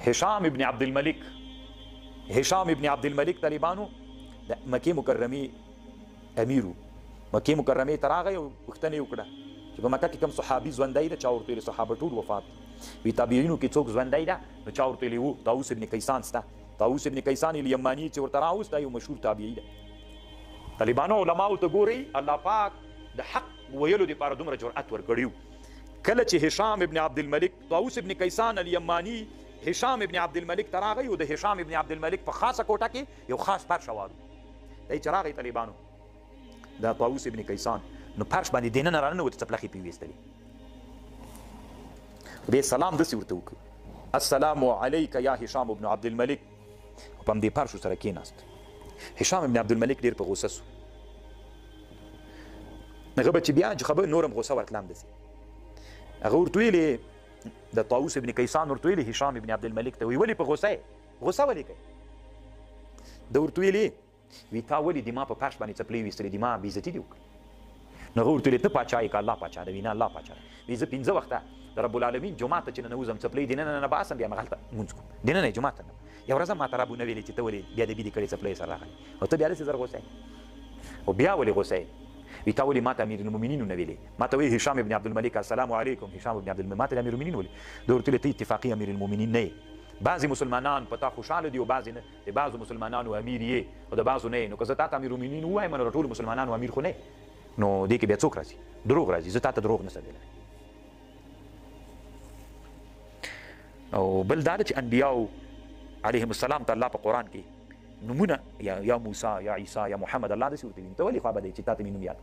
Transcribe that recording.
هشام ابن عبد الملک، هشام ابن عبد الملک طالبانو د مکې مکرمې امیرو، مکې مکرمې ته راغی او پوښتنه یې وکړه چې په مکه کې کوم صحابي ژوندی ده؟ چا ورته ویل صحابه ټول وفات. وی تابعینو کې څوک ژوندی ده؟ نو چا ورته ویلي وو طاووس ابن کیسان سته. طاووس ابن کیسان الیماني چې ورته راوست دا یو مشهور تابعي ده. طالبانو علماو ته ګورئ الله پاک د حق ویلو دپاره دومره جرأت ورکړي. کله چې هشام ابن عبد الملک طاووس ابن کیسان الیماني هشام ابن عبد الملک ته راغی او د هشام ابن عبد الملک په خاصه کوټه کې یو خاص فرش هوار دی چې راغی طالبانو دا طاووس ابن کیسان نو فرش باندې دننه راننوت څپلخې پې ویستلې. بیا سلام داسې ورته وکړو السلام علیک یا هشام ابن عبد الملک. په همدې فرشو سره کېناست. هشام ابن عبد الملک ډېر په غوسه سو. هغه به چې بیا چې خبر نورم غوسه ورتله همداسې هغه ورته ویلې د طاووس ابن کیسان ورته ویلې هشام ابن عبد الملک ته وی ولې په غوسه یې؟ غوسه ولې کوې؟ ده ورته ویلې وی تا ولې د ما په فرش باندې څپلۍ ویستلې؟ د ما بېعزتي دې وکړې. نو هغه ورته ویلې ته پاچا یې که الله پاچا ده؟ وی نه الله پاچا ده. وی زه 5 وخته د رب العالمین جومات ته چې ننوځم څپلۍ دننه نه باسم بیا مغلته لمونځ کوم دننه یې جومات ته نه. یو ورځ ما ته رابونه ویلې چې ته ولې بېادبي دې کړې څپلۍ سره راغلې او ته بیا داسې زر غوسه یې او بیا ولې غوسه یې؟ وی تا ولې ما ته امیر المؤمنین ونه ویلې؟ ما ته وایي هشام ابن عبد الملک السلام علیکم هشام ابن عبد الملک ما ته امیر المؤمنین ولې؟ ده ورته ویلې ته اتفاقي امیر المؤمنین نه یې. بعضې مسلمانان په تا خوشحاله دي او بعضې نه. د بعضو مسلمانانو امیر یې او د بعضو نه یې. نو که زه تا ته امیر المؤمنین ووایم نو د ټولو مسلمانانو امیر خو نه یې. نو دې کې بیا څوک راځي؟ دروغ راځي. زه تا ته دروغ نسم ویلی. او بل دا ده چې انبیاو علیهم السلام ته الله په قرآن کې نومونه یا موسی یا عیسی یا محمد الله داسې ورته ویلي. ته ولې خوا به دی چې تا ته مې نوم یاد